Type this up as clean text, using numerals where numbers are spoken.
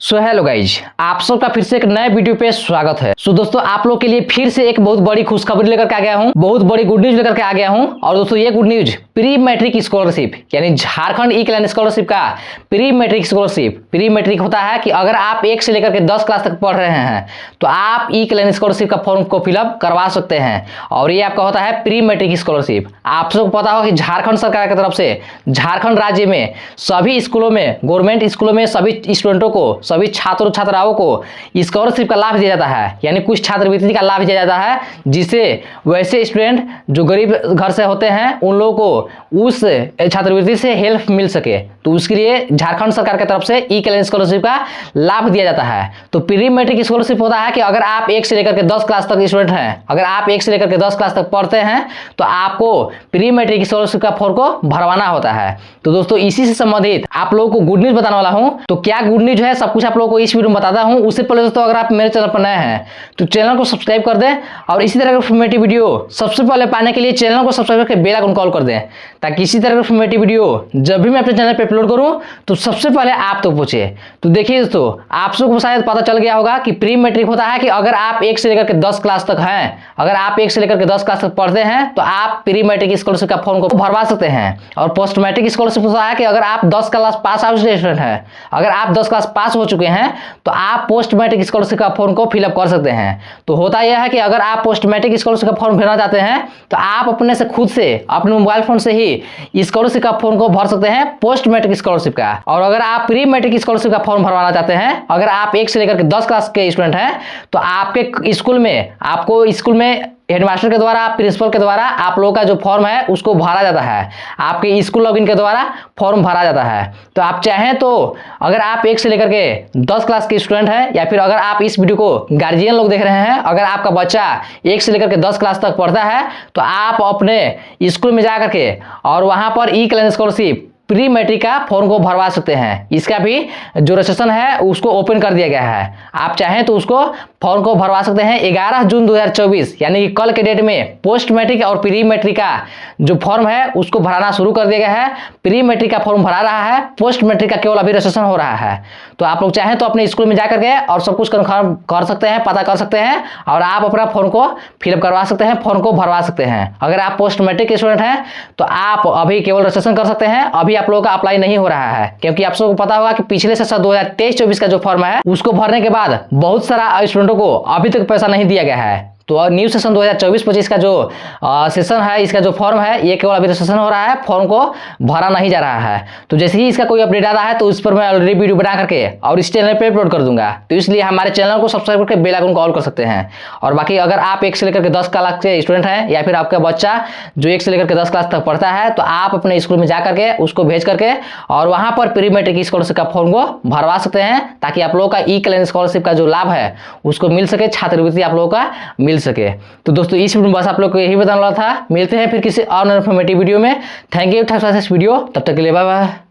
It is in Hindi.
सो हेलो गाइज, आप सबका फिर से एक नए वीडियो पे स्वागत है। सो दोस्तों, आप लोग के लिए फिर से एक बहुत बड़ी खुशखबरी लेकर के आ गया हूँ, बहुत बड़ी गुड न्यूज लेकर के आ गया हूँ। और दोस्तों, ये good news pre matric scholarship यानी झारखंड ई कल्याण स्कॉलरशिप का pre matric scholarship. Pre matric होता है कि अगर आप 1 से लेकर के 10 क्लास तक पढ़ रहे हैं तो आप ई कल्याण स्कॉलरशिप का फॉर्म को फिलअप करवा सकते हैं। और ये आपका होता है प्री मैट्रिक स्कॉलरशिप। आप सबको पता होगा कि झारखंड सरकार की तरफ से झारखंड राज्य में सभी स्कूलों में, गवर्नमेंट स्कूलों में सभी स्टूडेंटों को, सभी छात्रों छात्राओं को स्कॉलरशिप का लाभ दिया जाता है, यानी कुछ छात्रवृत्ति का लाभ दिया जाता है, जिससे वैसे स्टूडेंट जो गरीब घर से होते हैं उन लोगों को उस छात्रवृत्ति से हेल्प मिल सके। तो उसके लिए झारखंड सरकार की तरफ से ई कल्याण स्कॉलरशिप का लाभ दिया जाता है। तो प्री मैट्रिक स्कॉलरशिप होता है कि अगर आप 1 से लेकर के 10 क्लास तक स्टूडेंट हैं, अगर आप 1 से लेकर के 10 क्लास तक पढ़ते हैं तो आपको प्री मैट्रिक स्कॉलरशिप का फॉर्म को भरवाना होता है। तो दोस्तों, इसी से संबंधित आप लोगों को गुड न्यूज बताने वाला हूं। तो क्या गुड न्यूज है, सब कुछ आप लोगों को इस वीडियो में बताता हूं। उससे पहले दोस्तों, अगर आप मेरे चैनल पर नए हैं तो चैनल को सब्सक्राइब कर दें और इसी तरह की इन्फॉर्मेटिव वीडियो सबसे पहले पाने के लिए चैनल को सब्सक्राइब करके बेल आइकन कॉल कर दें, ताकि इसी तरह की इन्फॉर्मेटिव वीडियो जब भी मैं अपने चैनल पर अपलोड करूं तो सबसे पहले आप तक पहुंचे। तो देखिए दोस्तों, आप सबको शायद पता चल गया होगा कि प्री मैट्रिक होता है कि अगर आप 1 से लेकर के 10 क्लास तक हैं, अगर आप 1 से लेकर के 10 क्लास तक पढ़ते हैं तो आप प्री मैट्रिक स्कॉलरशिप का फॉर्म को भरवा सकते हैं। और पोस्ट मैट्रिक स्कॉलरशिप होता है कि अगर आप 10 क्लास पास आउट स्टूडेंट हैं, अगर आप 10 क्लास पास हो चुके हैं तो आप पोस्ट मैट्रिक स्कॉलरशिप का फॉर्म को फिलअप कर सकते हैं। तो होता यह है कि अगर आप पोस्ट मैट्रिक स्कॉलरशिप का फॉर्म भरना चाहते हैं तो आप अपने से खुद से अपने मोबाइल फोन से ही स्कॉलरशिप का फॉर्म को भर सकते हैं, पोस्ट मैट्रिक स्कॉलरशिप का। और अगर आप प्री मैट्रिक स्कॉलरशिप का फॉर्म भरवाना चाहते हैं, अगर आप 1 से लेकर के 10 क्लास के स्टूडेंट हैं तो आपके स्कूल में, आपको स्कूल में हेडमास्टर के द्वारा, प्रिंसिपल के द्वारा आप लोगों का जो फॉर्म है उसको भरा जाता है, आपके स्कूल लॉगिन के द्वारा फॉर्म भरा जाता है। तो आप चाहें तो अगर आप 1 से लेकर के 10 क्लास के स्टूडेंट हैं, या फिर अगर आप इस वीडियो को गार्जियन लोग देख रहे हैं, अगर आपका बच्चा 1 से लेकर के 10 क्लास तक पढ़ता है तो आप अपने स्कूल में जा करके और वहां पर ई कल्याण स्कॉलरशिप प्री मैट्रिक का फॉर्म को भरवा सकते हैं। इसका भी जो रजिस्ट्रेशन है उसको ओपन कर दिया गया है, आप चाहें तो उसको फॉर्म को भरवा सकते हैं। 11 जून 2024 यानी कि कल के डेट में पोस्ट मैट्रिक और प्री मैट्रिक का जो फॉर्म है उसको भराना शुरू कर दिया गया है। प्री मैट्रिक का फॉर्म भरा रहा है, पोस्ट मैट्रिक का केवल अभी रजिस्ट्रेशन हो रहा है। तो आप लोग चाहें तो अपने स्कूल में जाकर के और सब कुछ कन्फर्म कर सकते हैं, पता कर सकते हैं और आप अपना फॉर्म को फिलअप करवा सकते हैं, फॉर्म को भरवा सकते हैं। अगर आप पोस्ट मैट्रिक के स्टूडेंट हैं तो आप अभी केवल रजिस्ट्रेशन कर सकते हैं, अभी आप लोगों का अप्लाई नहीं हो रहा है, क्योंकि आप सबको पता होगा कि पिछले सेशन 2023-24 का जो फॉर्म है उसको भरने के बाद बहुत सारा स्टूडेंटों को अभी तक पैसा नहीं दिया गया है। तो न्यू सेशन 2024-25 का जो सेशन है, इसका जो फॉर्म है ये केवल अभी रजिस्ट्रेशन हो रहा है, फॉर्म को भरा नहीं जा रहा है। तो जैसे ही इसका कोई अपडेट आता है तो उस पर मैं ऑलरेडी वीडियो बना करके और इस चैनल पे अपलोड कर दूंगा। तो इसलिए हमारे चैनल को सब्सक्राइब करके बेल आइकन को ऑल कर सकते हैं। और बाकी अगर आप 1 से लेकर के 10 क्लास के स्टूडेंट हैं, या फिर आपका बच्चा जो 1 से लेकर के 10 क्लास तक पढ़ता है, तो आप अपने स्कूल में जा करके उसको भेज करके और वहां पर प्री मैट्रिक स्कॉलरशिप का फॉर्म को भरवा सकते हैं, ताकि आप लोगों का ई कल्याण स्कॉलरशिप का जो लाभ है उसको मिल सके, छात्रवृत्ति आप लोगों का मिल सके। तो दोस्तों, इस वीडियो में बस आप लोग को यही बताने वाला था। मिलते हैं फिर किसी और इन्फॉर्मेटिव वीडियो में। थैंक यू, इस वीडियो, तब तक के लिए बाय बाय।